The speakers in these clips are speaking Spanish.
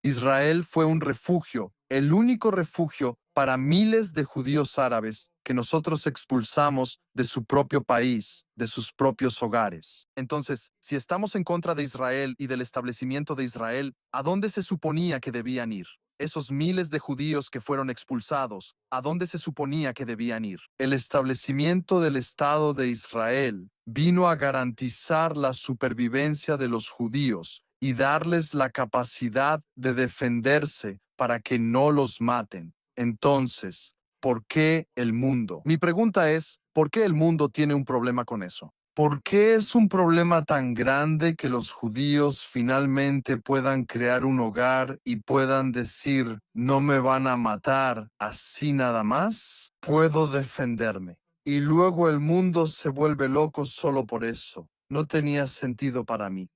Israel fue un refugio, el único refugio para miles de judíos árabes que nosotros expulsamos de su propio país, de sus propios hogares. Entonces, si estamos en contra de Israel y del establecimiento de Israel, ¿a dónde se suponía que debían ir? Esos miles de judíos que fueron expulsados, ¿a dónde se suponía que debían ir? El establecimiento del Estado de Israel vino a garantizar la supervivencia de los judíos y darles la capacidad de defenderse para que no los maten. Entonces, ¿por qué el mundo? Mi pregunta es, ¿por qué el mundo tiene un problema con eso? ¿Por qué es un problema tan grande que los judíos finalmente puedan crear un hogar y puedan decir, no me van a matar así nada más? Puedo defenderme. Y luego el mundo se vuelve loco solo por eso. No tenía sentido para mí.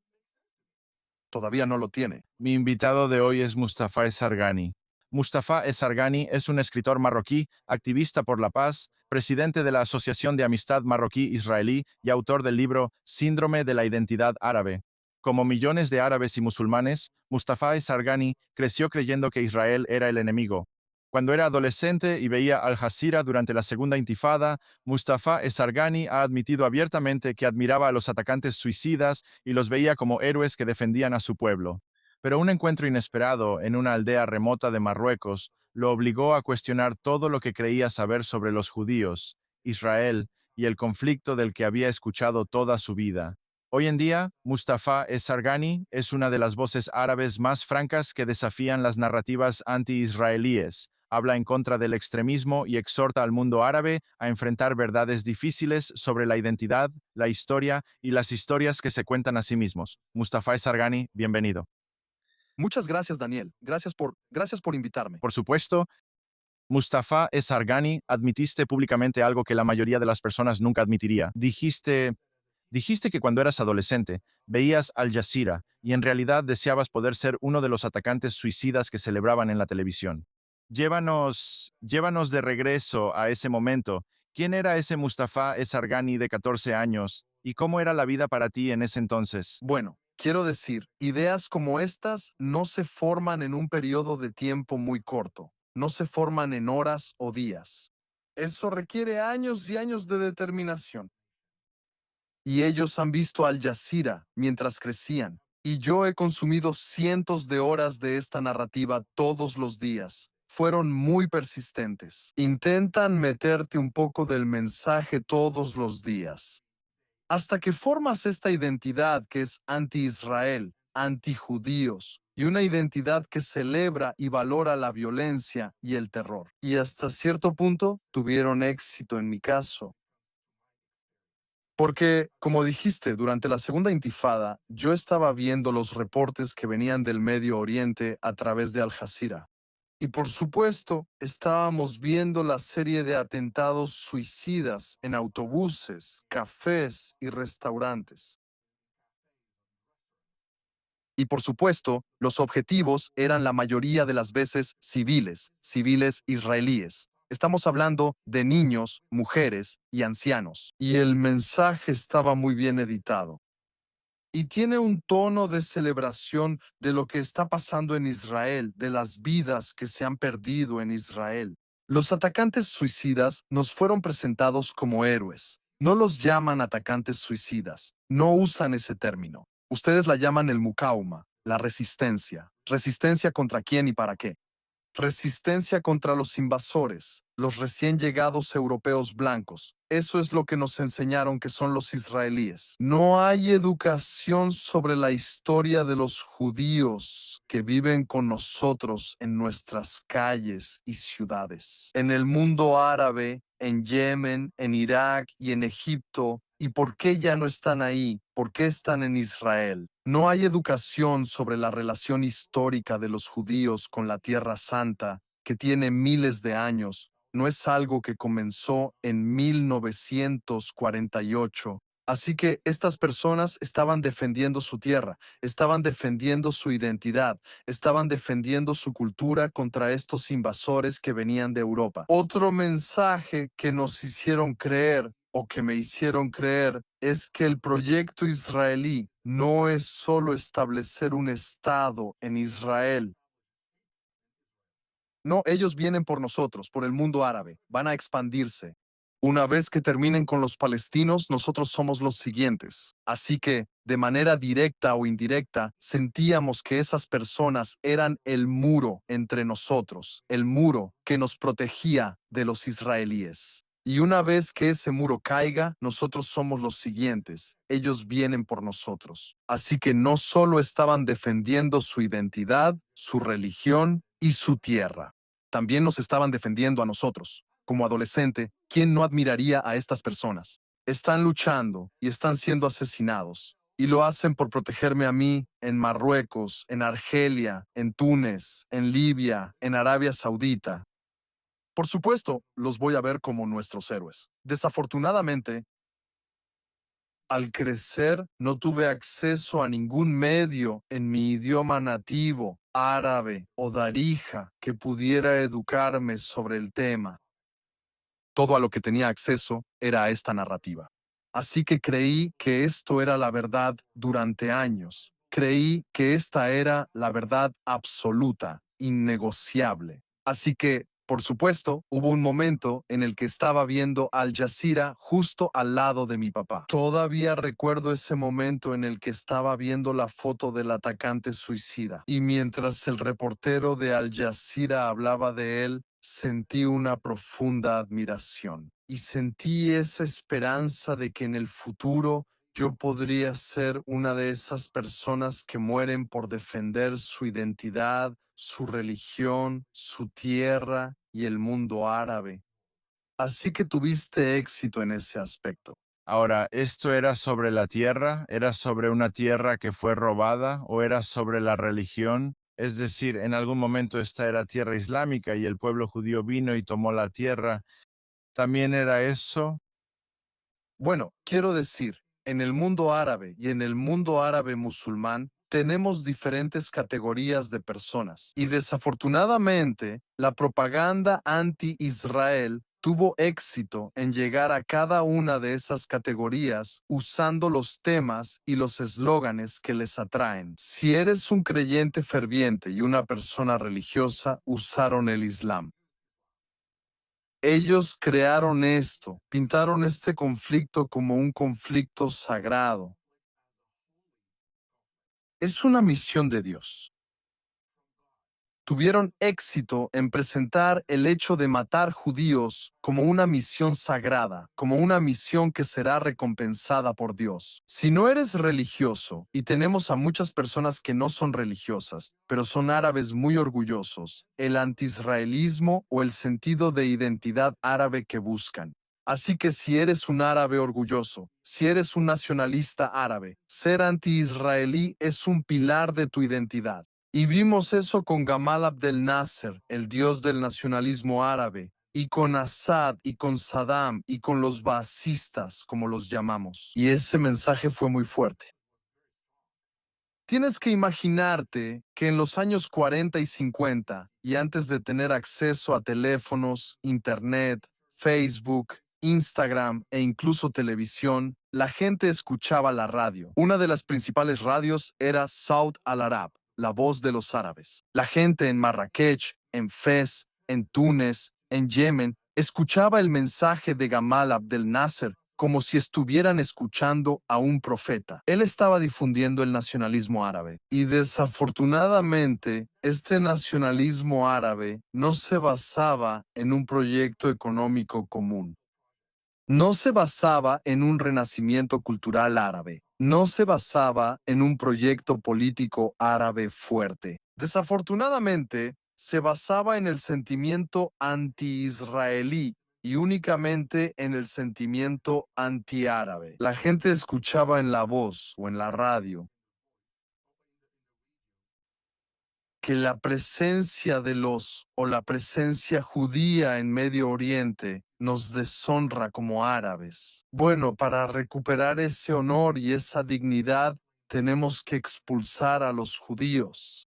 Todavía no lo tiene. Mi invitado de hoy es Mustafa Esargani. Mustafa Esargani es un escritor marroquí, activista por la paz, presidente de la Asociación de Amistad Marroquí-Israelí y autor del libro Síndrome de la Identidad Árabe. Como millones de árabes y musulmanes, Mustafa Esargani creció creyendo que Israel era el enemigo. Cuando era adolescente y veía Al Jazeera durante la Segunda Intifada, Mustafa Esargani ha admitido abiertamente que admiraba a los atacantes suicidas y los veía como héroes que defendían a su pueblo. Pero un encuentro inesperado en una aldea remota de Marruecos lo obligó a cuestionar todo lo que creía saber sobre los judíos, Israel y el conflicto del que había escuchado toda su vida. Hoy en día, Mustafa Esargani es una de las voces árabes más francas que desafían las narrativas anti-israelíes, habla en contra del extremismo y exhorta al mundo árabe a enfrentar verdades difíciles sobre la identidad, la historia y las historias que se cuentan a sí mismos. Mustafa Esargani, bienvenido. Muchas gracias, Daniel. Gracias por invitarme. Por supuesto, Mustafa Esargani, admitiste públicamente algo que la mayoría de las personas nunca admitiría. Dijiste que cuando eras adolescente veías Al Jazeera y en realidad deseabas poder ser uno de los atacantes suicidas que celebraban en la televisión. Llévanos de regreso a ese momento. ¿Quién era ese Mustafa Esargani de 14 años y cómo era la vida para ti en ese entonces? Bueno, quiero decir, ideas como estas no se forman en un periodo de tiempo muy corto, no se forman en horas o días. Eso requiere años y años de determinación. Y ellos han visto Al Jazeera mientras crecían, y yo he consumido cientos de horas de esta narrativa todos los días. Fueron muy persistentes. Intentan meterte un poco del mensaje todos los días. Hasta que formas esta identidad que es anti-Israel, anti-judíos, y una identidad que celebra y valora la violencia y el terror. Y hasta cierto punto tuvieron éxito en mi caso. Porque, como dijiste, durante la Segunda Intifada, yo estaba viendo los reportes que venían del Medio Oriente a través de Al Jazeera. Y por supuesto, estábamos viendo la serie de atentados suicidas en autobuses, cafés y restaurantes. Y por supuesto, los objetivos eran la mayoría de las veces civiles, civiles israelíes. Estamos hablando de niños, mujeres y ancianos. Y el mensaje estaba muy bien editado. Y tiene un tono de celebración de lo que está pasando en Israel, de las vidas que se han perdido en Israel. Los atacantes suicidas nos fueron presentados como héroes. No los llaman atacantes suicidas, no usan ese término. Ustedes la llaman el mukauma, la resistencia. ¿Resistencia contra quién y para qué? Resistencia contra los invasores, los recién llegados europeos blancos. Eso es lo que nos enseñaron que son los israelíes. No hay educación sobre la historia de los judíos que viven con nosotros en nuestras calles y ciudades. En el mundo árabe, en Yemen, en Irak y en Egipto. ¿Y por qué ya no están ahí? ¿Por qué están en Israel? No hay educación sobre la relación histórica de los judíos con la Tierra Santa, que tiene miles de años. No es algo que comenzó en 1948. Así que estas personas estaban defendiendo su tierra, estaban defendiendo su identidad, estaban defendiendo su cultura contra estos invasores que venían de Europa. Otro mensaje que nos hicieron creer o que me hicieron creer es que el proyecto israelí no es solo establecer un Estado en Israel, No, ellos vienen por nosotros, por el mundo árabe. Van a expandirse. Una vez que terminen con los palestinos, nosotros somos los siguientes. Así que, de manera directa o indirecta, sentíamos que esas personas eran el muro entre nosotros, el muro que nos protegía de los israelíes. Y una vez que ese muro caiga, nosotros somos los siguientes. Ellos vienen por nosotros. Así que no solo estaban defendiendo su identidad, su religión y su tierra, también nos estaban defendiendo a nosotros. Como adolescente, ¿quién no admiraría a estas personas? Están luchando y están siendo asesinados. Y lo hacen por protegerme a mí en Marruecos, en Argelia, en Túnez, en Libia, en Arabia Saudita. Por supuesto, los voy a ver como nuestros héroes. Desafortunadamente, al crecer, no tuve acceso a ningún medio en mi idioma nativo, árabe o darija, que pudiera educarme sobre el tema. Todo a lo que tenía acceso era a esta narrativa. Así que creí que esto era la verdad durante años. Creí que esta era la verdad absoluta, innegociable. Así que, por supuesto, hubo un momento en el que estaba viendo Al Jazeera justo al lado de mi papá. Todavía recuerdo ese momento en el que estaba viendo la foto del atacante suicida. Y mientras el reportero de Al Jazeera hablaba de él, sentí una profunda admiración y sentí esa esperanza de que en el futuro yo podría ser una de esas personas que mueren por defender su identidad, su religión, su tierra y el mundo árabe. Así que tuviste éxito en ese aspecto. Ahora, ¿esto era sobre la tierra? ¿Era sobre una tierra que fue robada o era sobre la religión? Es decir, en algún momento esta era tierra islámica y el pueblo judío vino y tomó la tierra. ¿También era eso? Bueno, quiero decir, en el mundo árabe y en el mundo árabe musulmán tenemos diferentes categorías de personas y desafortunadamente la propaganda anti-Israel tuvo éxito en llegar a cada una de esas categorías usando los temas y los eslóganes que les atraen. Si eres un creyente ferviente y una persona religiosa, usaron el Islam. Ellos crearon esto, pintaron este conflicto como un conflicto sagrado. Es una misión de Dios. Tuvieron éxito en presentar el hecho de matar judíos como una misión sagrada, como una misión que será recompensada por Dios. Si no eres religioso, y tenemos a muchas personas que no son religiosas, pero son árabes muy orgullosos, el antiisraelismo o el sentido de identidad árabe que buscan. Así que si eres un árabe orgulloso, si eres un nacionalista árabe, ser anti-israelí es un pilar de tu identidad. Y vimos eso con Gamal Abdel Nasser, el dios del nacionalismo árabe, y con Assad y con Saddam y con los baasistas, como los llamamos. Y ese mensaje fue muy fuerte. Tienes que imaginarte que en los años 40 y 50, y antes de tener acceso a teléfonos, internet, Facebook, Instagram e incluso televisión, la gente escuchaba la radio. Una de las principales radios era Saud al-Arab, la voz de los árabes. La gente en Marrakech, en Fez, en Túnez, en Yemen, escuchaba el mensaje de Gamal Abdel Nasser como si estuvieran escuchando a un profeta. Él estaba difundiendo el nacionalismo árabe y desafortunadamente este nacionalismo árabe no se basaba en un proyecto económico común. No se basaba en un renacimiento cultural árabe. No se basaba en un proyecto político árabe fuerte. Desafortunadamente, se basaba en el sentimiento anti-israelí y únicamente en el sentimiento antiárabe. La gente escuchaba en la voz o en la radio que la presencia de los o la presencia judía en Medio Oriente nos deshonra como árabes. Bueno, para recuperar ese honor y esa dignidad, tenemos que expulsar a los judíos.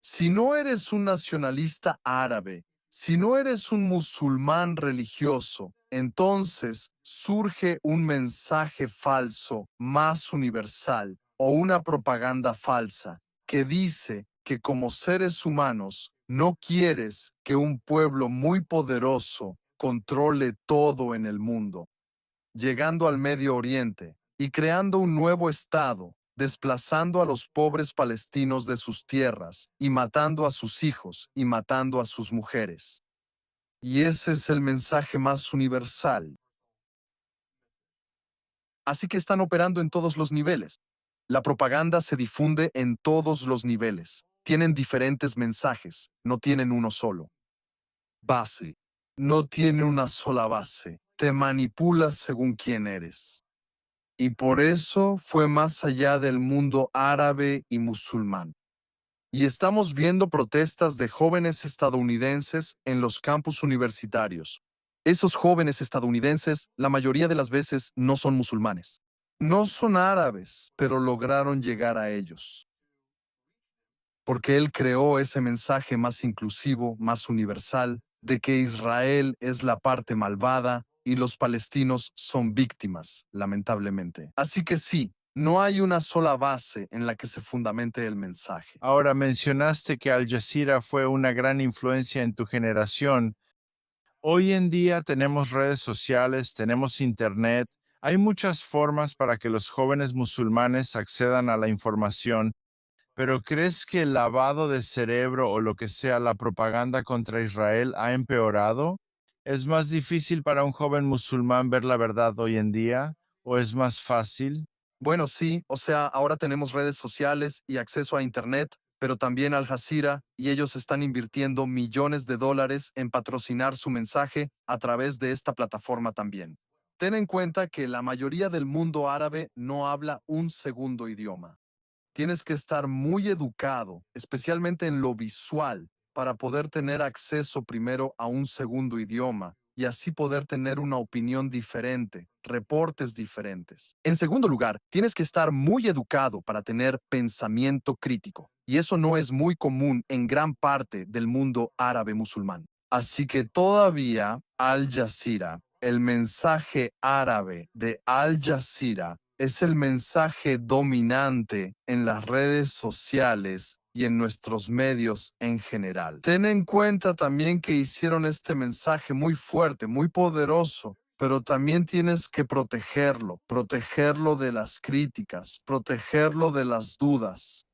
Si no eres un nacionalista árabe, si no eres un musulmán religioso, entonces surge un mensaje falso más universal o una propaganda falsa que dice que como seres humanos No quieres que un pueblo muy poderoso controle todo en el mundo, llegando al Medio Oriente y creando un nuevo estado, desplazando a los pobres palestinos de sus tierras y matando a sus hijos y matando a sus mujeres. Y ese es el mensaje más universal. Así que están operando en todos los niveles. La propaganda se difunde en todos los niveles. Tienen diferentes mensajes, no tienen uno solo. Base. No tiene una sola base. Te manipulas según quién eres. Y por eso fue más allá del mundo árabe y musulmán. Y estamos viendo protestas de jóvenes estadounidenses en los campus universitarios. Esos jóvenes estadounidenses, la mayoría de las veces, no son musulmanes. No son árabes, pero lograron llegar a ellos. Porque él creó ese mensaje más inclusivo, más universal, de que Israel es la parte malvada y los palestinos son víctimas, lamentablemente. Así que sí, no hay una sola base en la que se fundamente el mensaje. Ahora mencionaste que Al Jazeera fue una gran influencia en tu generación. Hoy en día tenemos redes sociales, tenemos internet, hay muchas formas para que los jóvenes musulmanes accedan a la información, pero ¿crees que el lavado de cerebro o lo que sea la propaganda contra Israel ha empeorado? ¿Es más difícil para un joven musulmán ver la verdad hoy en día o es más fácil? Bueno, sí, o sea, ahora tenemos redes sociales y acceso a Internet, pero también Al Jazeera, y ellos están invirtiendo millones de dólares en patrocinar su mensaje a través de esta plataforma también. Ten en cuenta que la mayoría del mundo árabe no habla un segundo idioma. Tienes que estar muy educado, especialmente en lo visual, para poder tener acceso primero a un segundo idioma y así poder tener una opinión diferente, reportes diferentes. En segundo lugar, tienes que estar muy educado para tener pensamiento crítico, y eso no es muy común en gran parte del mundo árabe musulmán. Así que todavía Al Jazeera, el mensaje árabe de Al Jazeera es el mensaje dominante en las redes sociales y en nuestros medios en general. Ten en cuenta también que hicieron este mensaje muy fuerte, muy poderoso, pero también tienes que protegerlo de las críticas, protegerlo de las dudas.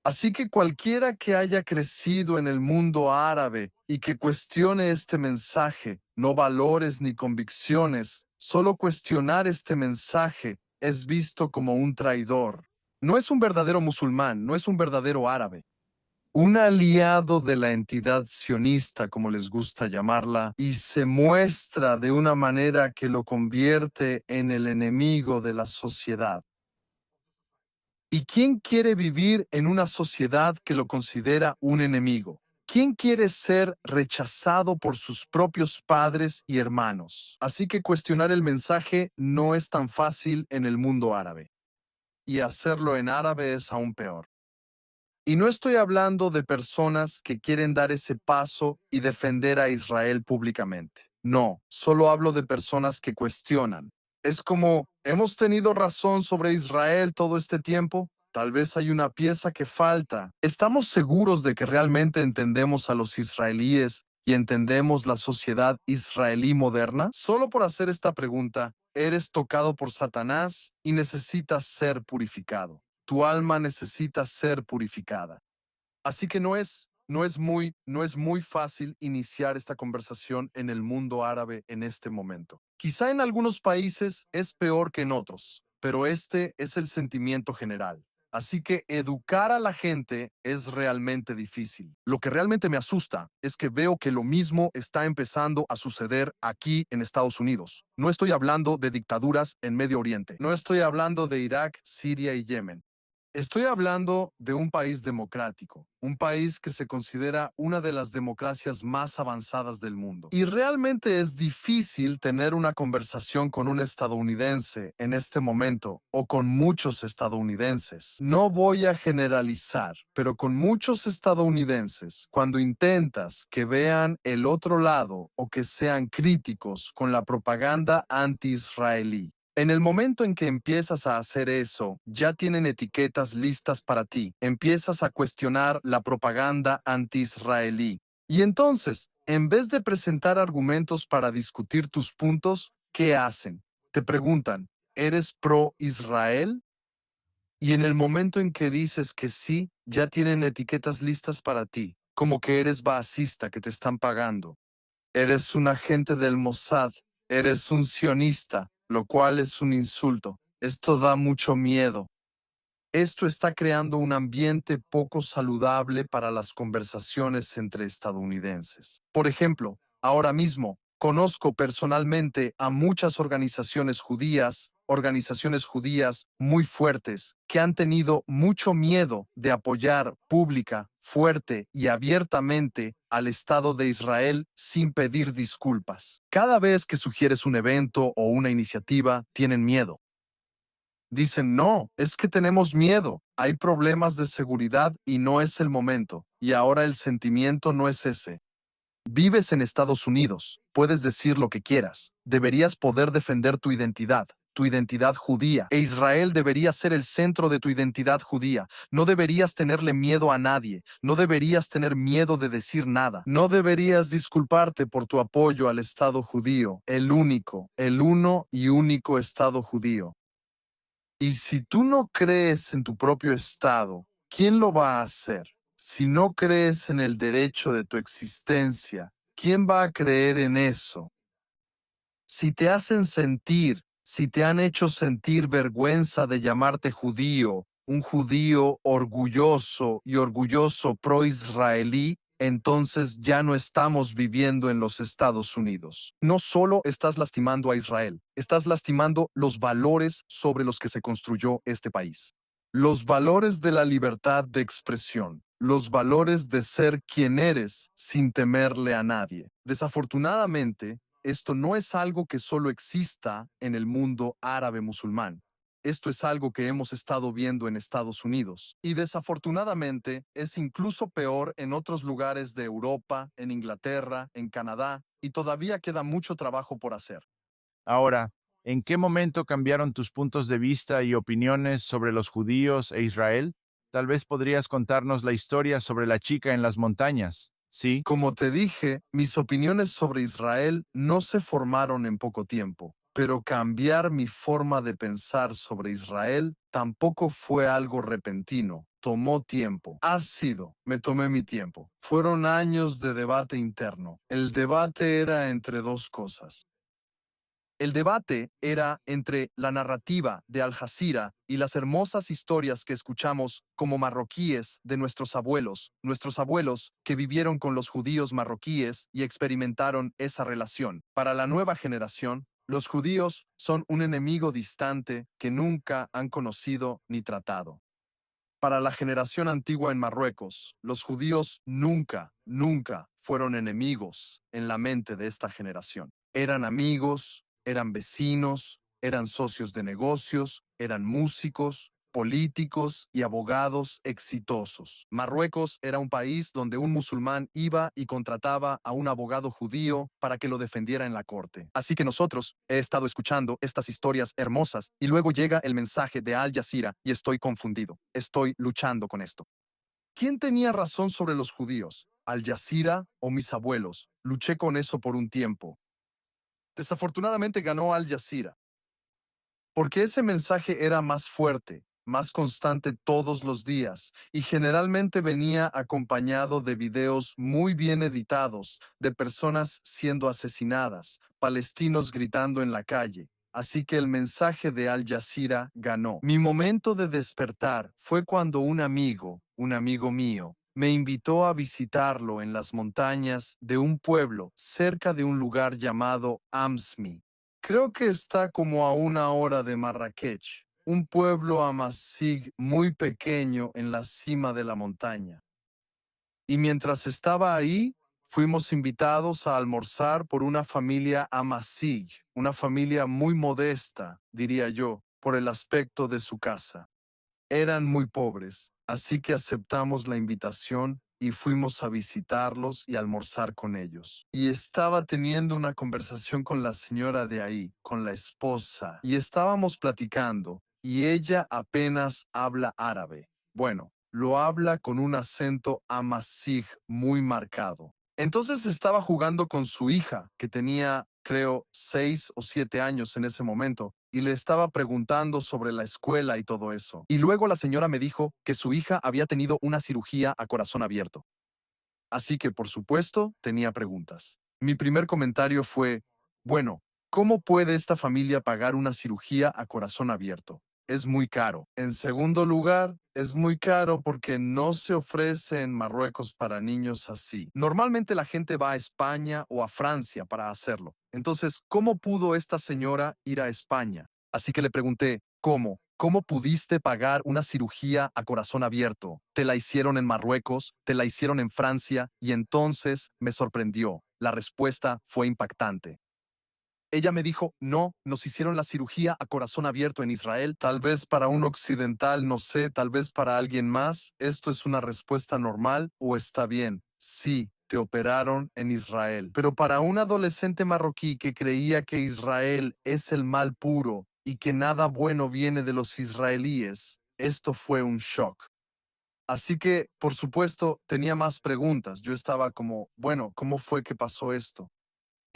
Así que cualquiera que haya crecido en el mundo árabe y que cuestione este mensaje, no valores ni convicciones, solo cuestionar este mensaje es visto como un traidor. No es un verdadero musulmán, no es un verdadero árabe. Un aliado de la entidad sionista, como les gusta llamarla, y se muestra de una manera que lo convierte en el enemigo de la sociedad. ¿Y quién quiere vivir en una sociedad que lo considera un enemigo? ¿Quién quiere ser rechazado por sus propios padres y hermanos? Así que cuestionar el mensaje no es tan fácil en el mundo árabe. Y hacerlo en árabe es aún peor. Y no estoy hablando de personas que quieren dar ese paso y defender a Israel públicamente. No, solo hablo de personas que cuestionan. Es como, ¿hemos tenido razón sobre Israel todo este tiempo? Tal vez hay una pieza que falta. ¿Estamos seguros de que realmente entendemos a los israelíes y entendemos la sociedad israelí moderna? Solo por hacer esta pregunta, eres tocado por Satanás y necesitas ser purificado. Tu alma necesita ser purificada. Así que no es muy fácil iniciar esta conversación en el mundo árabe en este momento. Quizá en algunos países es peor que en otros, pero este es el sentimiento general. Así que educar a la gente es realmente difícil. Lo que realmente me asusta es que veo que lo mismo está empezando a suceder aquí en Estados Unidos. No estoy hablando de dictaduras en Medio Oriente. No estoy hablando de Irak, Siria y Yemen. Estoy hablando de un país democrático, un país que se considera una de las democracias más avanzadas del mundo. Y realmente es difícil tener una conversación con un estadounidense en este momento o con muchos estadounidenses. No voy a generalizar, pero con muchos estadounidenses, cuando intentas que vean el otro lado o que sean críticos con la propaganda anti-israelí, En el momento en que empiezas a hacer eso, ya tienen etiquetas listas para ti. Empiezas a cuestionar la propaganda anti-israelí. Y entonces, en vez de presentar argumentos para discutir tus puntos, ¿qué hacen? Te preguntan, ¿eres pro-Israel? Y en el momento en que dices que sí, ya tienen etiquetas listas para ti, como que eres basista que te están pagando. Eres un agente del Mossad, eres un sionista, lo cual es un insulto. Esto da mucho miedo. Esto está creando un ambiente poco saludable para las conversaciones entre estadounidenses. Por ejemplo, ahora mismo conozco personalmente a muchas organizaciones judías muy fuertes, que han tenido mucho miedo de apoyar pública, fuerte y abiertamente al Estado de Israel sin pedir disculpas. Cada vez que sugieres un evento o una iniciativa, tienen miedo. Dicen, no, es que tenemos miedo, hay problemas de seguridad y no es el momento. Y ahora el sentimiento no es ese. Vives en Estados Unidos, puedes decir lo que quieras, deberías poder defender tu identidad judía, e Israel debería ser el centro de tu identidad judía. No deberías tenerle miedo a nadie, no deberías tener miedo de decir nada, no deberías disculparte por tu apoyo al Estado judío, el único, el uno y único Estado judío. Y si tú no crees en tu propio Estado, ¿quién lo va a hacer? Si no crees en el derecho de tu existencia, ¿quién va a creer en eso? Si te han hecho sentir vergüenza de llamarte judío, un judío orgulloso pro-israelí, entonces ya no estamos viviendo en los Estados Unidos. No solo estás lastimando a Israel, estás lastimando los valores sobre los que se construyó este país. Los valores de la libertad de expresión, los valores de ser quien eres sin temerle a nadie. Desafortunadamente, esto no es algo que solo exista en el mundo árabe musulmán. Esto es algo que hemos estado viendo en Estados Unidos y desafortunadamente es incluso peor en otros lugares de Europa, en Inglaterra, en Canadá, y todavía queda mucho trabajo por hacer. Ahora, ¿en qué momento cambiaron tus puntos de vista y opiniones sobre los judíos e Israel? Tal vez podrías contarnos la historia sobre la chica en las montañas. ¿Sí? Como te dije, mis opiniones sobre Israel no se formaron en poco tiempo, pero cambiar mi forma de pensar sobre Israel tampoco fue algo repentino. Tomó tiempo. Me tomé mi tiempo. Fueron años de debate interno. El debate era entre dos cosas. El debate era entre la narrativa de Al Jazeera y las hermosas historias que escuchamos como marroquíes de nuestros abuelos que vivieron con los judíos marroquíes y experimentaron esa relación. Para la nueva generación, los judíos son un enemigo distante que nunca han conocido ni tratado. Para la generación antigua en Marruecos, los judíos nunca fueron enemigos en la mente de esta generación. Eran amigos, eran vecinos, eran socios de negocios, eran músicos, políticos y abogados exitosos. Marruecos era un país donde un musulmán iba y contrataba a un abogado judío para que lo defendiera en la corte. Así que he estado escuchando estas historias hermosas y luego llega el mensaje de Al Jazeera y estoy confundido. Estoy luchando con esto. ¿Quién tenía razón sobre los judíos? ¿Al Jazeera o mis abuelos? Luché con eso por un tiempo. Desafortunadamente ganó Al Jazeera, porque ese mensaje era más fuerte, más constante todos los días y generalmente venía acompañado de videos muy bien editados de personas siendo asesinadas, palestinos gritando en la calle. Así que el mensaje de Al Jazeera ganó. Mi momento de despertar fue cuando un amigo mío, me invitó a visitarlo en las montañas de un pueblo cerca de un lugar llamado Amsmi. Creo que está como a una hora de Marrakech, un pueblo amazigh muy pequeño en la cima de la montaña. Y mientras estaba ahí, fuimos invitados a almorzar por una familia amazigh, una familia muy modesta, diría yo, por el aspecto de su casa. Eran muy pobres, así que aceptamos la invitación y fuimos a visitarlos y almorzar con ellos. Y estaba teniendo una conversación con la señora de ahí, con la esposa, y estábamos platicando, y ella apenas habla árabe. Bueno, lo habla con un acento amazigh muy marcado. Entonces estaba jugando con su hija, que tenía, creo, 6 o 7 años en ese momento, y le estaba preguntando sobre la escuela y todo eso. Y luego la señora me dijo que su hija había tenido una cirugía a corazón abierto. Así que, por supuesto, tenía preguntas. Mi primer comentario fue, bueno, ¿cómo puede esta familia pagar una cirugía a corazón abierto? Es muy caro. En segundo lugar, es muy caro porque no se ofrece en Marruecos para niños así. Normalmente la gente va a España o a Francia para hacerlo. Entonces, ¿cómo pudo esta señora ir a España? Así que le pregunté, ¿cómo? ¿Cómo pudiste pagar una cirugía a corazón abierto? Te la hicieron en Marruecos, te la hicieron en Francia y entonces me sorprendió. La respuesta fue impactante. Ella me dijo, no, nos hicieron la cirugía a corazón abierto en Israel. Tal vez para un occidental, no sé, tal vez para alguien más, esto es una respuesta normal o está bien. Sí, te operaron en Israel. Pero para un adolescente marroquí que creía que Israel es el mal puro y que nada bueno viene de los israelíes, esto fue un shock. Así que, por supuesto, tenía más preguntas. Yo estaba como, bueno, ¿cómo fue que pasó esto?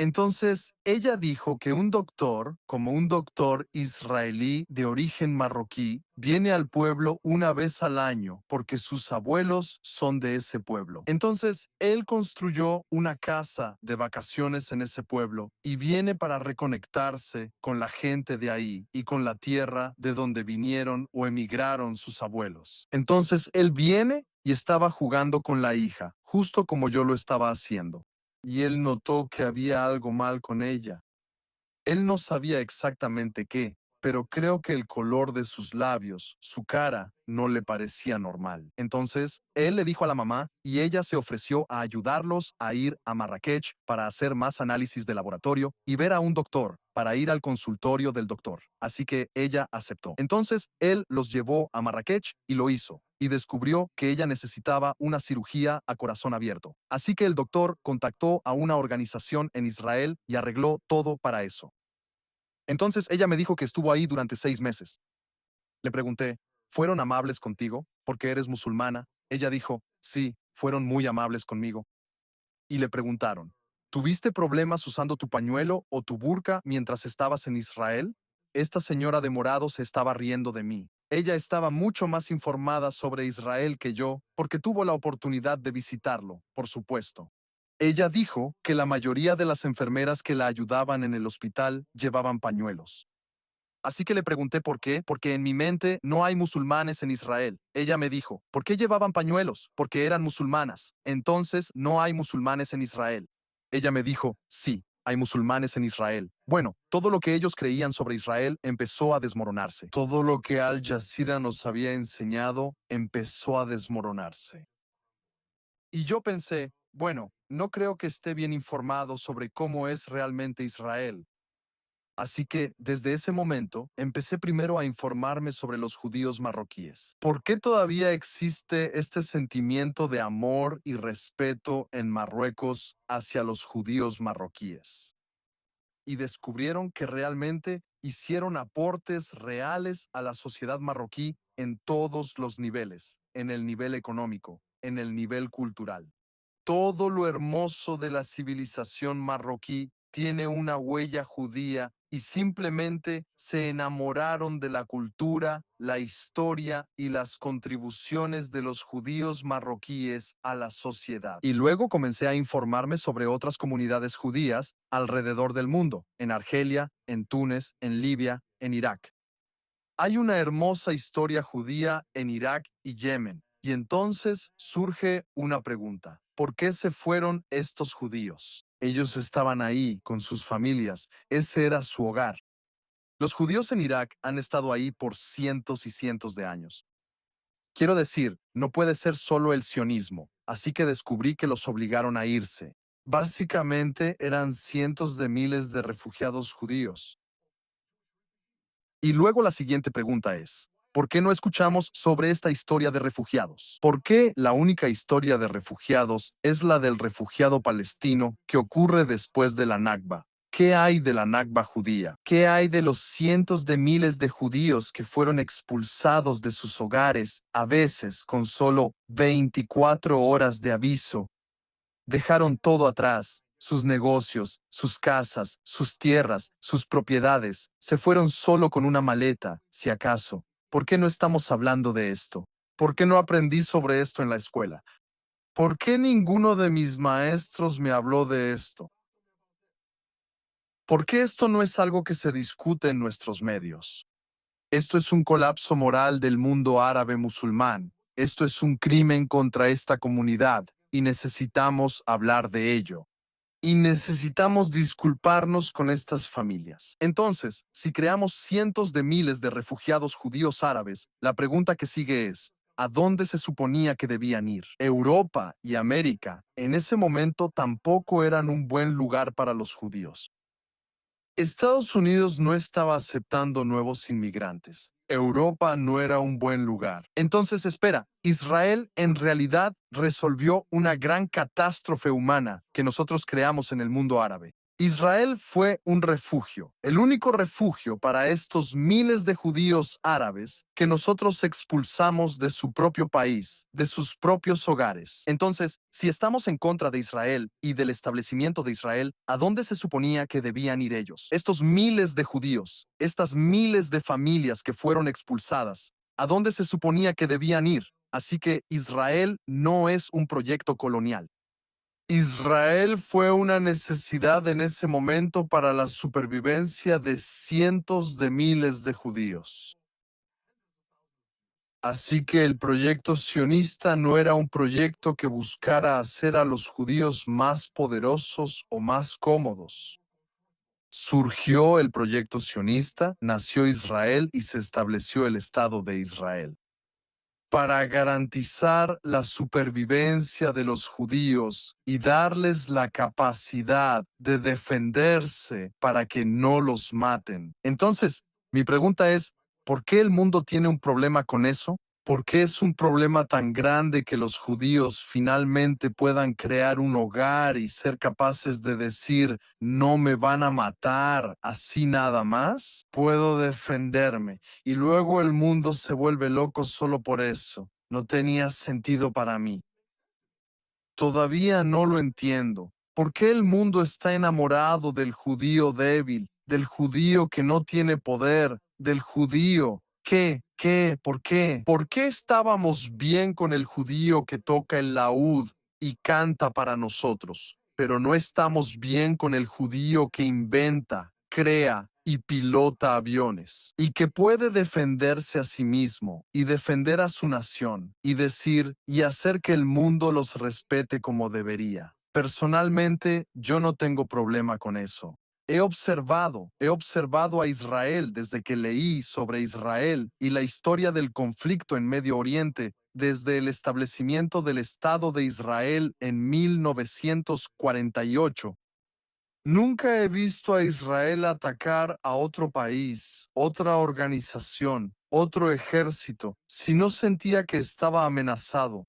Entonces, ella dijo que un doctor, como un doctor israelí de origen marroquí, viene al pueblo una vez al año porque sus abuelos son de ese pueblo. Entonces, él construyó una casa de vacaciones en ese pueblo y viene para reconectarse con la gente de ahí y con la tierra de donde vinieron o emigraron sus abuelos. Entonces, él viene y estaba jugando con la hija, justo como yo lo estaba haciendo y él notó que había algo mal con ella. Él no sabía exactamente qué, pero creo que el color de sus labios, su cara, no le parecía normal. Entonces, él le dijo a la mamá y ella se ofreció a ayudarlos a ir a Marrakech para hacer más análisis de laboratorio y ver a un doctor, para ir al consultorio del doctor. Así que ella aceptó. Entonces, él los llevó a Marrakech y lo hizo y descubrió que ella necesitaba una cirugía a corazón abierto. Así que el doctor contactó a una organización en Israel y arregló todo para eso. Entonces ella me dijo que estuvo ahí durante 6 meses. Le pregunté, ¿fueron amables contigo porque eres musulmana? Ella dijo, sí, fueron muy amables conmigo. Y le preguntaron, ¿tuviste problemas usando tu pañuelo o tu burka mientras estabas en Israel? Esta señora de morado se estaba riendo de mí. Ella estaba mucho más informada sobre Israel que yo porque tuvo la oportunidad de visitarlo, por supuesto. Ella dijo que la mayoría de las enfermeras que la ayudaban en el hospital llevaban pañuelos. Así que le pregunté por qué, porque en mi mente no hay musulmanes en Israel. Ella me dijo, ¿por qué llevaban pañuelos? Porque eran musulmanas. Entonces no hay musulmanes en Israel. Ella me dijo, sí, hay musulmanes en Israel. Bueno, todo lo que ellos creían sobre Israel empezó a desmoronarse. Todo lo que Al Jazeera nos había enseñado empezó a desmoronarse. Y yo pensé, bueno, no creo que esté bien informado sobre cómo es realmente Israel. Así que desde ese momento empecé primero a informarme sobre los judíos marroquíes. ¿Por qué todavía existe este sentimiento de amor y respeto en Marruecos hacia los judíos marroquíes? Y descubrieron que realmente hicieron aportes reales a la sociedad marroquí en todos los niveles, en el nivel económico, en el nivel cultural. Todo lo hermoso de la civilización marroquí tiene una huella judía y simplemente se enamoraron de la cultura, la historia y las contribuciones de los judíos marroquíes a la sociedad. Y luego comencé a informarme sobre otras comunidades judías alrededor del mundo, en Argelia, en Túnez, en Libia, en Irak. Hay una hermosa historia judía en Irak y Yemen. Y entonces surge una pregunta. ¿Por qué se fueron estos judíos? Ellos estaban ahí con sus familias. Ese era su hogar. Los judíos en Irak han estado ahí por cientos y cientos de años. Quiero decir, no puede ser solo el sionismo. Así que descubrí que los obligaron a irse. Básicamente eran cientos de miles de refugiados judíos. Y luego la siguiente pregunta es, ¿Por qué no escuchamos sobre esta historia de refugiados? ¿Por qué la única historia de refugiados es la del refugiado palestino que ocurre después de la Nakba? ¿Qué hay de la Nakba judía? ¿Qué hay de los cientos de miles de judíos que fueron expulsados de sus hogares, a veces con solo 24 horas de aviso? Dejaron todo atrás, sus negocios, sus casas, sus tierras, sus propiedades. Se fueron solo con una maleta, si acaso. ¿Por qué no estamos hablando de esto? ¿Por qué no aprendí sobre esto en la escuela? ¿Por qué ninguno de mis maestros me habló de esto? ¿Por qué esto no es algo que se discute en nuestros medios? Esto es un colapso moral del mundo árabe musulmán. Esto es un crimen contra esta comunidad y necesitamos hablar de ello. Y necesitamos disculparnos con estas familias. Entonces, si creamos cientos de miles de refugiados judíos árabes, la pregunta que sigue es, ¿a dónde se suponía que debían ir? Europa y América en ese momento tampoco eran un buen lugar para los judíos. Estados Unidos no estaba aceptando nuevos inmigrantes. Europa no era un buen lugar. Entonces, espera, Israel en realidad resolvió una gran catástrofe humana que nosotros creamos en el mundo árabe. Israel fue un refugio, el único refugio para estos miles de judíos árabes que nosotros expulsamos de su propio país, de sus propios hogares. Entonces, si estamos en contra de Israel y del establecimiento de Israel, ¿a dónde se suponía que debían ir ellos? Estos miles de judíos, estas miles de familias que fueron expulsadas, ¿a dónde se suponía que debían ir? Así que Israel no es un proyecto colonial. Israel fue una necesidad en ese momento para la supervivencia de cientos de miles de judíos. Así que el proyecto sionista no era un proyecto que buscara hacer a los judíos más poderosos o más cómodos. Surgió el proyecto sionista, nació Israel y se estableció el Estado de Israel para garantizar la supervivencia de los judíos y darles la capacidad de defenderse para que no los maten. Entonces, mi pregunta es, ¿por qué el mundo tiene un problema con eso? ¿Por qué es un problema tan grande que los judíos finalmente puedan crear un hogar y ser capaces de decir, no me van a matar así nada más? Puedo defenderme y luego el mundo se vuelve loco solo por eso. No tenía sentido para mí. Todavía no lo entiendo. ¿Por qué el mundo está enamorado del judío débil, del judío que no tiene poder, del judío? ¿Qué? ¿Qué? ¿Por qué? ¿Por qué estábamos bien con el judío que toca el laúd y canta para nosotros, pero no estamos bien con el judío que inventa, crea y pilota aviones, y que puede defenderse a sí mismo y defender a su nación y decir y hacer que el mundo los respete como debería? Personalmente, yo no tengo problema con eso. He observado a Israel desde que leí sobre Israel y la historia del conflicto en Medio Oriente desde el establecimiento del Estado de Israel en 1948. Nunca he visto a Israel atacar a otro país, otra organización, otro ejército, si no sentía que estaba amenazado.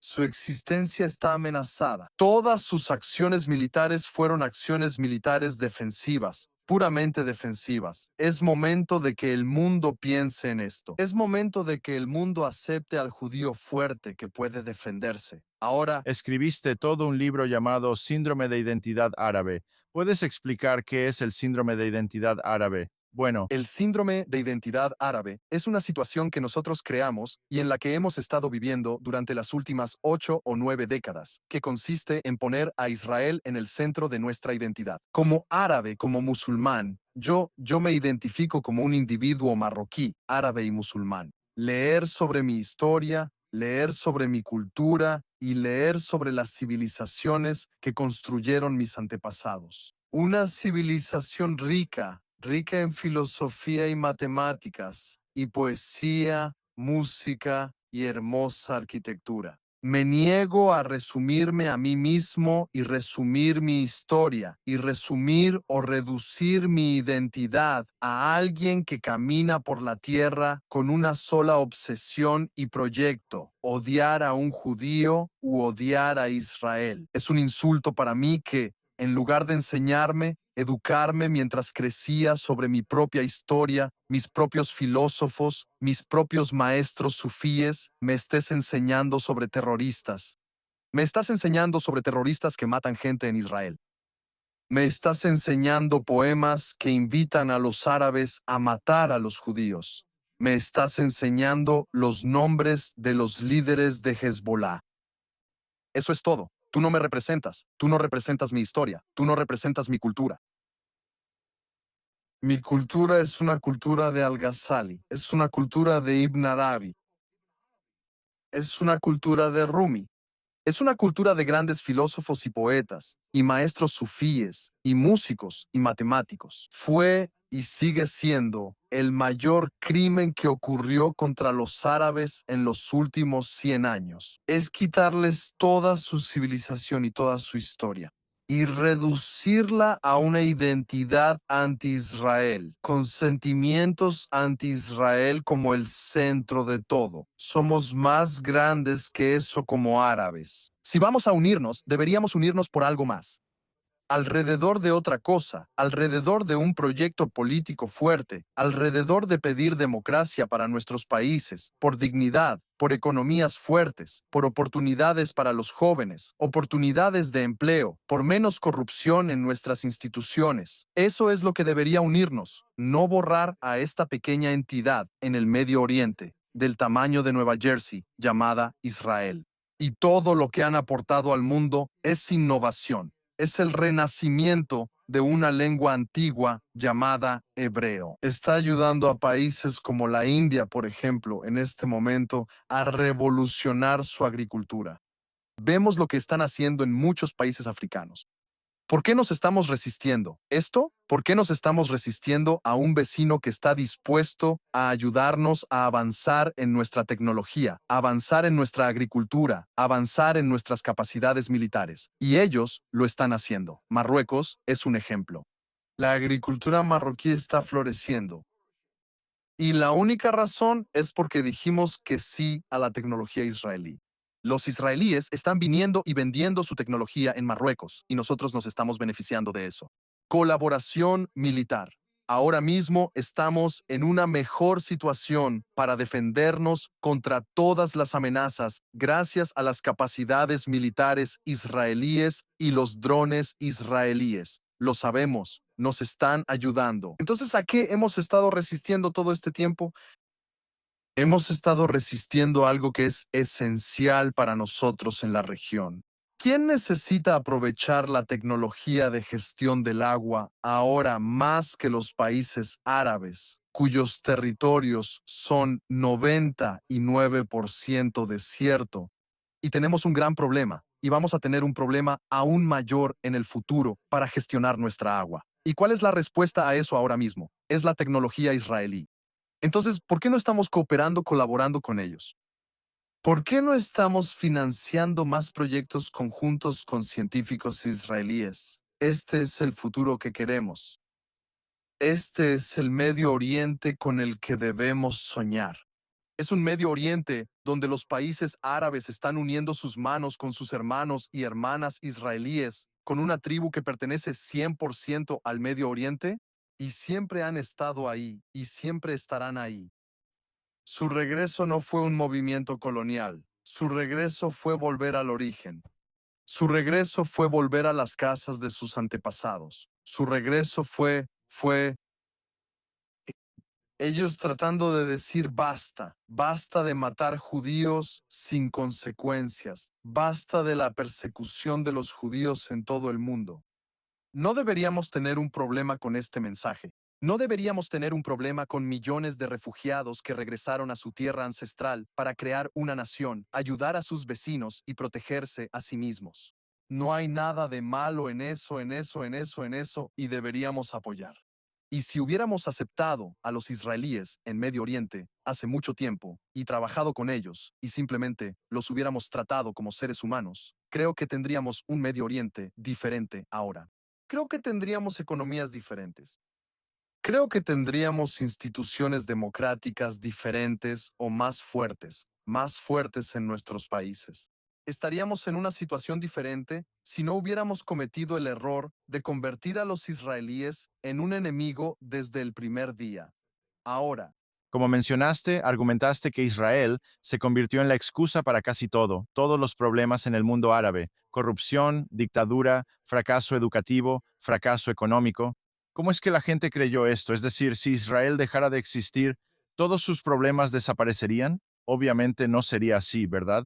Su existencia está amenazada. Todas sus acciones militares fueron acciones militares defensivas, puramente defensivas. Es momento de que el mundo piense en esto. Es momento de que el mundo acepte al judío fuerte que puede defenderse. Ahora, Escribiste todo un libro llamado Síndrome de Identidad Árabe. ¿Puedes explicar qué es el síndrome de identidad árabe? Bueno, el síndrome de identidad árabe es una situación que nosotros creamos y en la que hemos estado viviendo durante las últimas 8 o 9 décadas, que consiste en poner a Israel en el centro de nuestra identidad. Como árabe, como musulmán, yo me identifico como un individuo marroquí, árabe y musulmán. Leer sobre mi historia, leer sobre mi cultura y leer sobre las civilizaciones que construyeron mis antepasados. Una civilización rica en filosofía y matemáticas, y poesía, música y hermosa arquitectura. Me niego a resumirme a mí mismo y resumir mi historia, y resumir o reducir mi identidad a alguien que camina por la tierra con una sola obsesión y proyecto: odiar a un judío u odiar a Israel. Es un insulto para mí que, en lugar de enseñarme, educarme mientras crecía sobre mi propia historia, mis propios filósofos, mis propios maestros sufíes, me estés enseñando sobre terroristas. Me estás enseñando sobre terroristas que matan gente en Israel. Me estás enseñando poemas que invitan a los árabes a matar a los judíos. Me estás enseñando los nombres de los líderes de Hezbollah. Eso es todo. Tú no me representas. Tú no representas mi historia. Tú no representas mi cultura. Mi cultura es una cultura de Al-Ghazali, es una cultura de Ibn Arabi, es una cultura de Rumi, es una cultura de grandes filósofos y poetas, y maestros sufíes, y músicos y matemáticos. Fue y sigue siendo el mayor crimen que ocurrió contra los árabes en los últimos 100 años. Es quitarles toda su civilización y toda su historia y reducirla a una identidad anti-Israel, con sentimientos anti-Israel como el centro de todo. Somos más grandes que eso como árabes. Si vamos a unirnos, deberíamos unirnos por algo más, alrededor de otra cosa, alrededor de un proyecto político fuerte, alrededor de pedir democracia para nuestros países, por dignidad, por economías fuertes, por oportunidades para los jóvenes, oportunidades de empleo, por menos corrupción en nuestras instituciones. Eso es lo que debería unirnos, no borrar a esta pequeña entidad en el Medio Oriente, del tamaño de Nueva Jersey, llamada Israel. Y todo lo que han aportado al mundo es innovación, es el renacimiento de una lengua antigua llamada hebreo. Está ayudando a países como la India, por ejemplo, en este momento, a revolucionar su agricultura. Vemos lo que están haciendo en muchos países africanos. ¿Por qué nos estamos resistiendo? ¿Esto? ¿Por qué nos estamos resistiendo a un vecino que está dispuesto a ayudarnos a avanzar en nuestra tecnología, a avanzar en nuestra agricultura, a avanzar en nuestras capacidades militares? Y ellos lo están haciendo. Marruecos es un ejemplo. La agricultura marroquí está floreciendo. Y la única razón es porque dijimos que sí a la tecnología israelí. Los israelíes están viniendo y vendiendo su tecnología en Marruecos y nosotros nos estamos beneficiando de eso. Colaboración militar. Ahora mismo estamos en una mejor situación para defendernos contra todas las amenazas gracias a las capacidades militares israelíes y los drones israelíes. Lo sabemos, nos están ayudando. Entonces, ¿a qué hemos estado resistiendo todo este tiempo? Hemos estado resistiendo algo que es esencial para nosotros en la región. ¿Quién necesita aprovechar la tecnología de gestión del agua ahora más que los países árabes, cuyos territorios son 99% desierto? Y tenemos un gran problema, y vamos a tener un problema aún mayor en el futuro para gestionar nuestra agua. ¿Y cuál es la respuesta a eso ahora mismo? Es la tecnología israelí. Entonces, ¿por qué no estamos cooperando, colaborando con ellos? ¿Por qué no estamos financiando más proyectos conjuntos con científicos israelíes? Este es el futuro que queremos. Este es el Medio Oriente con el que debemos soñar. Es un Medio Oriente donde los países árabes están uniendo sus manos con sus hermanos y hermanas israelíes, con una tribu que pertenece 100% al Medio Oriente, y siempre han estado ahí y siempre estarán ahí. Su regreso no fue un movimiento colonial. Su regreso fue volver al origen. Su regreso fue volver a las casas de sus antepasados. Su regreso fue ellos tratando de decir basta, basta de matar judíos sin consecuencias, basta de la persecución de los judíos en todo el mundo. No deberíamos tener un problema con este mensaje. No deberíamos tener un problema con millones de refugiados que regresaron a su tierra ancestral para crear una nación, ayudar a sus vecinos y protegerse a sí mismos. No hay nada de malo en eso, y deberíamos apoyar. Y si hubiéramos aceptado a los israelíes en Medio Oriente hace mucho tiempo y trabajado con ellos y simplemente los hubiéramos tratado como seres humanos, creo que tendríamos un Medio Oriente diferente ahora. Creo que tendríamos economías diferentes. Creo que tendríamos instituciones democráticas diferentes o más fuertes en nuestros países. Estaríamos en una situación diferente si no hubiéramos cometido el error de convertir a los israelíes en un enemigo desde el primer día. Ahora, Como mencionaste, argumentaste que Israel se convirtió en la excusa para casi todo, todos los problemas en el mundo árabe, corrupción, dictadura, fracaso educativo, fracaso económico. ¿Cómo es que la gente creyó esto? Es decir, si Israel dejara de existir, ¿todos sus problemas desaparecerían? Obviamente no sería así, ¿verdad?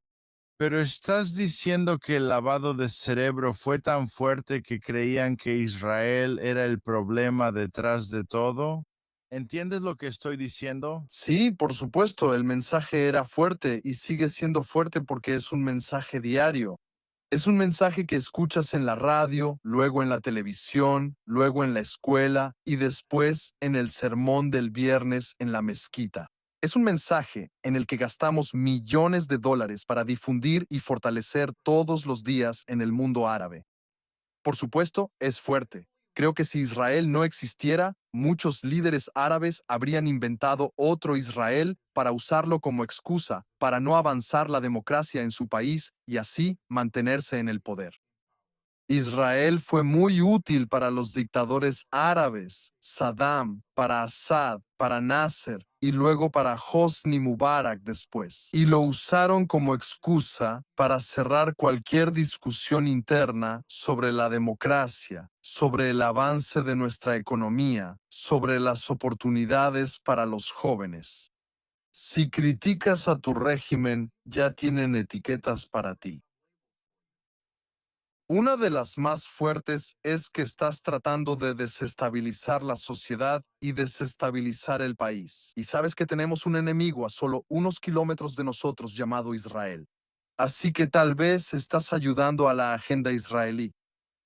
Pero estás diciendo que el lavado de cerebro fue tan fuerte que creían que Israel era el problema detrás de todo. ¿Entiendes lo que estoy diciendo? sí, por supuesto, el mensaje era fuerte y sigue siendo fuerte porque es un mensaje diario. Es un mensaje que escuchas en la radio, luego en la televisión, luego en la escuela y después en el sermón del viernes en la mezquita. Es un mensaje en el que gastamos millones de dólares para difundir y fortalecer todos los días en el mundo árabe. Por supuesto, es fuerte. Creo que si Israel no existiera, muchos líderes árabes habrían inventado otro Israel para usarlo como excusa para no avanzar la democracia en su país y así mantenerse en el poder. Israel fue muy útil para los dictadores árabes, Saddam, para Assad, para Nasser y luego para Hosni Mubarak después. Y lo usaron como excusa para cerrar cualquier discusión interna sobre la democracia, sobre el avance de nuestra economía, sobre las oportunidades para los jóvenes. Si criticas a tu régimen, ya tienen etiquetas para ti. Una de las más fuertes es que estás tratando de desestabilizar la sociedad y desestabilizar el país. Y sabes que tenemos un enemigo a solo unos kilómetros de nosotros llamado Israel. Así que tal vez estás ayudando a la agenda israelí.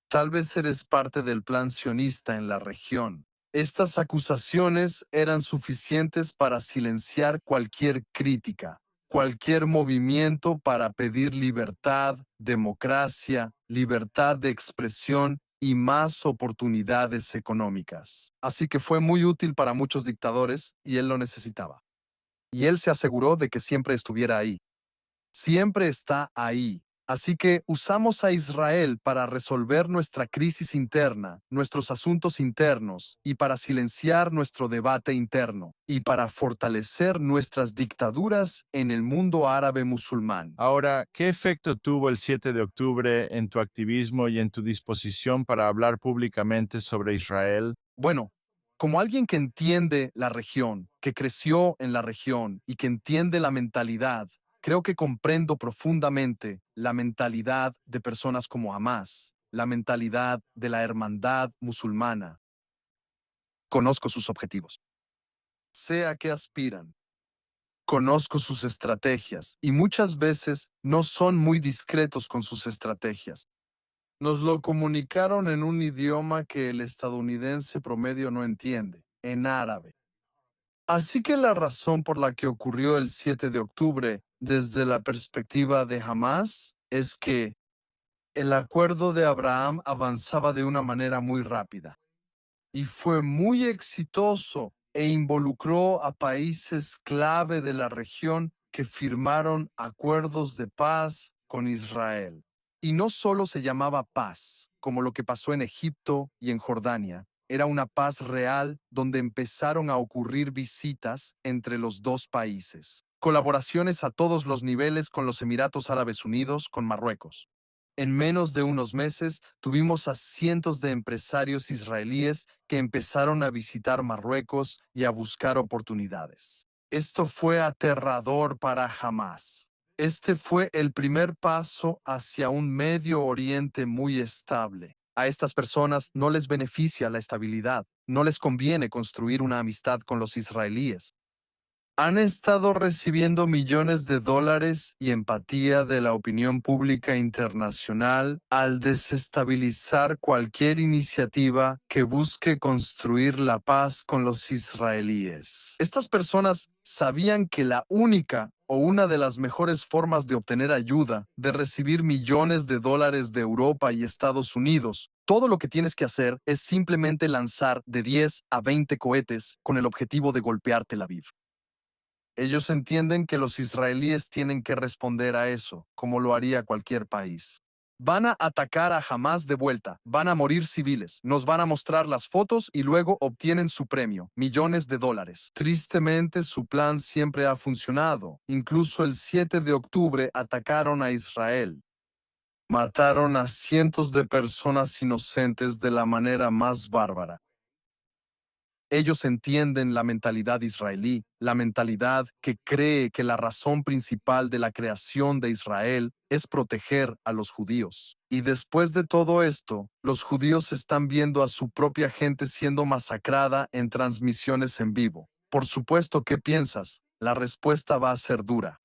Tal vez eres parte del plan sionista en la región. Estas acusaciones eran suficientes para silenciar cualquier crítica, cualquier movimiento para pedir libertad, democracia, libertad de expresión y más oportunidades económicas. Así que fue muy útil para muchos dictadores y él lo necesitaba. Y él se aseguró de que siempre estuviera ahí. Siempre está ahí. Así que usamos a Israel para resolver nuestra crisis interna, nuestros asuntos internos, y para silenciar nuestro debate interno, y para fortalecer nuestras dictaduras en el mundo árabe musulmán. Ahora, ¿qué efecto tuvo el 7 de octubre en tu activismo y en tu disposición para hablar públicamente sobre Israel? Bueno, como alguien que entiende la región, que creció en la región y que entiende la mentalidad, creo que comprendo profundamente la mentalidad de personas como Hamas, la mentalidad de la hermandad musulmana. Conozco sus objetivos. Sé a qué aspiran. Conozco sus estrategias y muchas veces no son muy discretos con sus estrategias. Nos lo comunicaron en un idioma que el estadounidense promedio no entiende, en árabe. Así que la razón por la que ocurrió el 7 de octubre desde la perspectiva de Hamas es que el acuerdo de Abraham avanzaba de una manera muy rápida y fue muy exitoso e involucró a países clave de la región que firmaron acuerdos de paz con Israel. Y no solo se llamaba paz, como lo que pasó en Egipto y en Jordania, era una paz real donde empezaron a ocurrir visitas entre los dos países, colaboraciones a todos los niveles con los Emiratos Árabes Unidos, con Marruecos. En menos de unos meses tuvimos a cientos de empresarios israelíes que empezaron a visitar Marruecos y a buscar oportunidades. Esto fue aterrador para Hamas. Este fue el primer paso hacia un Medio Oriente muy estable. A estas personas no les beneficia la estabilidad, no les conviene construir una amistad con los israelíes. Han estado recibiendo millones de dólares y empatía de la opinión pública internacional al desestabilizar cualquier iniciativa que busque construir la paz con los israelíes. Estas personas sabían que la única o una de las mejores formas de obtener ayuda, de recibir millones de dólares de Europa y Estados Unidos, todo lo que tienes que hacer es simplemente lanzar de 10 a 20 cohetes con el objetivo de golpear Tel Aviv. Ellos entienden que los israelíes tienen que responder a eso, como lo haría cualquier país. Van a atacar a Hamas de vuelta, van a morir civiles, nos van a mostrar las fotos y luego obtienen su premio, millones de dólares. Tristemente, su plan siempre ha funcionado. Incluso el 7 de octubre atacaron a Israel. Mataron a cientos de personas inocentes de la manera más bárbara. Ellos entienden la mentalidad israelí, la mentalidad que cree que la razón principal de la creación de Israel es proteger a los judíos. Y después de todo esto, los judíos están viendo a su propia gente siendo masacrada en transmisiones en vivo. Por supuesto, ¿qué piensas? La respuesta va a ser dura.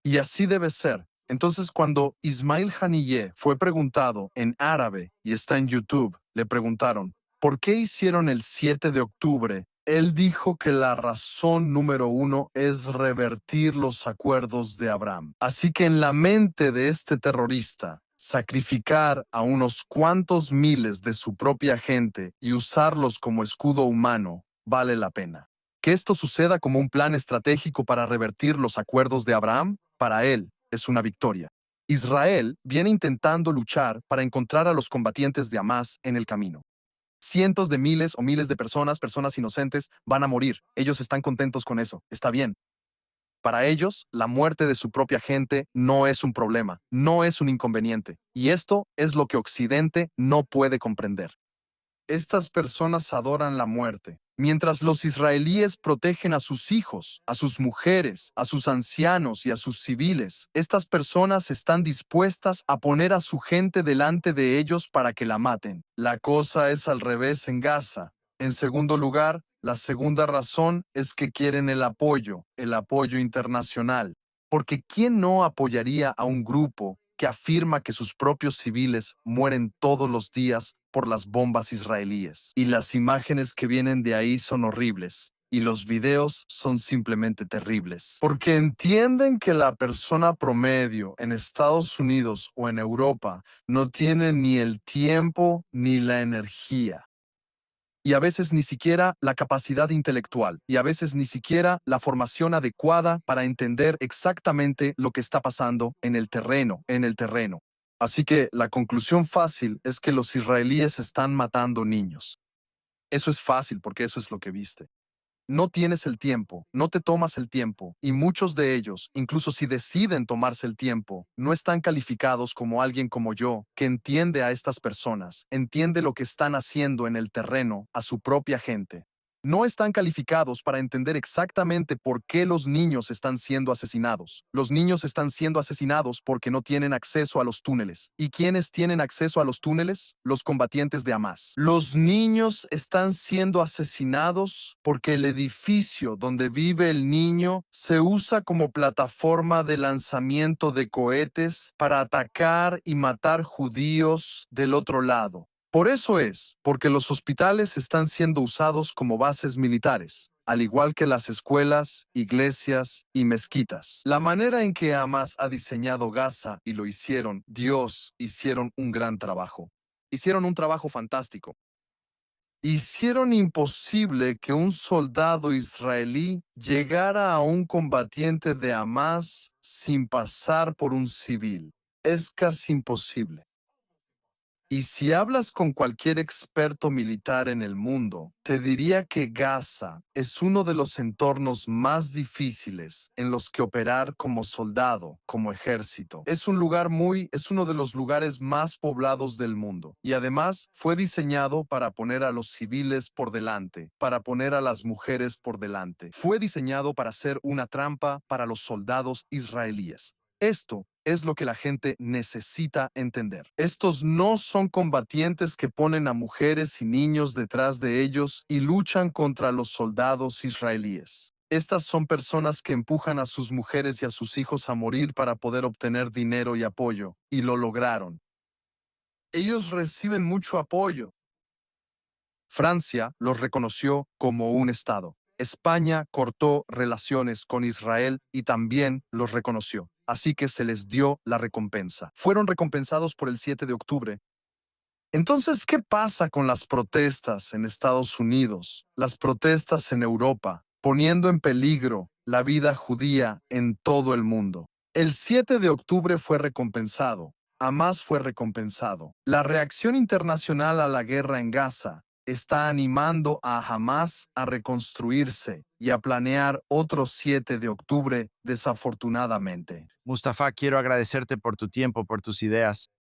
Y así debe ser. Entonces, cuando Ismail Haniyeh fue preguntado en árabe y está en YouTube, le preguntaron, ¿por qué hicieron el 7 de octubre? Él dijo que la razón número uno es revertir los acuerdos de Abraham. Así que en la mente de este terrorista, sacrificar a unos cuantos miles de su propia gente y usarlos como escudo humano vale la pena. Que esto suceda como un plan estratégico para revertir los acuerdos de Abraham, para él es una victoria. Israel viene intentando luchar para encontrar a los combatientes de Hamas en el camino. Cientos de miles o miles de personas, personas inocentes, van a morir. Ellos están contentos con eso. Está bien. Para ellos, la muerte de su propia gente no es un problema, no es un inconveniente. Y esto es lo que Occidente no puede comprender. Estas personas adoran la muerte, mientras los israelíes protegen a sus hijos, a sus mujeres, a sus ancianos y a sus civiles. Estas personas están dispuestas a poner a su gente delante de ellos para que la maten. La cosa es al revés en Gaza. En segundo lugar, la segunda razón es que quieren el apoyo internacional. Porque ¿quién no apoyaría a un grupo que afirma que sus propios civiles mueren todos los días por las bombas israelíes? Y las imágenes que vienen de ahí son horribles. Y los videos son simplemente terribles. Porque entienden que la persona promedio en Estados Unidos o en Europa no tiene ni el tiempo ni la energía. Y a veces ni siquiera la capacidad intelectual, y a veces ni siquiera la formación adecuada para entender exactamente lo que está pasando en el terreno. Así que la conclusión fácil es que los israelíes están matando niños. Eso es fácil porque eso es lo que viste. No tienes el tiempo, no te tomas el tiempo, y muchos de ellos, incluso si deciden tomarse el tiempo, no están calificados como alguien como yo, que entiende a estas personas, entiende lo que están haciendo en el terreno a su propia gente. No están calificados para entender exactamente por qué los niños están siendo asesinados. Los niños están siendo asesinados porque no tienen acceso a los túneles. ¿Y quiénes tienen acceso a los túneles? Los combatientes de Hamas. Los niños están siendo asesinados porque el edificio donde vive el niño se usa como plataforma de lanzamiento de cohetes para atacar y matar judíos del otro lado. Por eso es, porque los hospitales están siendo usados como bases militares, al igual que las escuelas, iglesias y mezquitas. La manera en que Hamas ha diseñado Gaza y lo hicieron, hicieron un gran trabajo. Hicieron un trabajo fantástico. Hicieron imposible que un soldado israelí llegara a un combatiente de Hamas sin pasar por un civil. Es casi imposible. Y si hablas con cualquier experto militar en el mundo, te diría que Gaza es uno de los entornos más difíciles en los que operar como soldado, como ejército. Es uno de los lugares más poblados del mundo. Y además fue diseñado para poner a los civiles por delante, para poner a las mujeres por delante. Fue diseñado para ser una trampa para los soldados israelíes. Esto es lo que la gente necesita entender. Estos no son combatientes que ponen a mujeres y niños detrás de ellos y luchan contra los soldados israelíes. Estas son personas que empujan a sus mujeres y a sus hijos a morir para poder obtener dinero y apoyo, y lo lograron. Ellos reciben mucho apoyo. Francia los reconoció como un Estado. España cortó relaciones con Israel y también los reconoció. Así que se les dio la recompensa. Fueron recompensados por el 7 de octubre. Entonces, ¿qué pasa con las protestas en Estados Unidos, las protestas en Europa, poniendo en peligro la vida judía en todo el mundo? El 7 de octubre fue recompensado. Hamas fue recompensado. La reacción internacional a la guerra en Gaza está animando a Hamas a reconstruirse y a planear otro 7 de octubre, desafortunadamente. Mustafa, quiero agradecerte por tu tiempo, por tus ideas.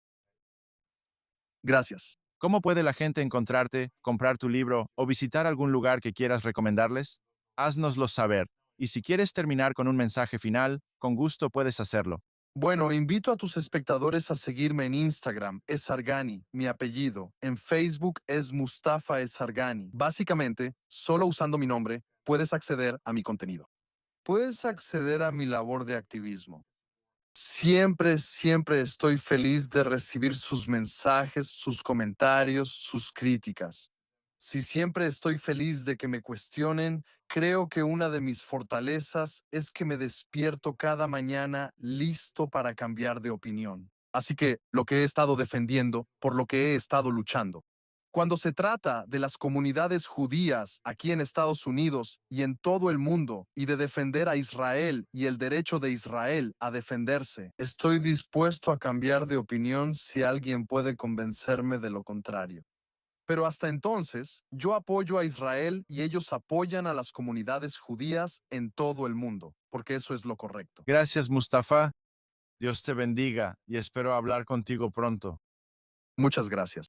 Gracias. ¿Cómo puede la gente encontrarte, comprar tu libro o visitar algún lugar que quieras recomendarles? Haznoslo saber. Y si quieres terminar con un mensaje final, con gusto puedes hacerlo. Bueno, invito a tus espectadores a seguirme en Instagram, es Sargani, mi apellido. En Facebook es Mustafa es Sargani. Básicamente, solo usando mi nombre, puedes acceder a mi contenido. Puedes acceder a mi labor de activismo. Siempre estoy feliz de recibir sus mensajes, sus comentarios, sus críticas. Si siempre estoy feliz de que me cuestionen, creo que una de mis fortalezas es que me despierto cada mañana listo para cambiar de opinión. Así que lo que he estado defendiendo, por lo que he estado luchando. Cuando se trata de las comunidades judías aquí en Estados Unidos y en todo el mundo y de defender a Israel y el derecho de Israel a defenderse, estoy dispuesto a cambiar de opinión si alguien puede convencerme de lo contrario. Pero hasta entonces, yo apoyo a Israel y ellos apoyan a las comunidades judías en todo el mundo, porque eso es lo correcto. Gracias, Mustafa. Dios te bendiga y espero hablar contigo pronto. Muchas gracias.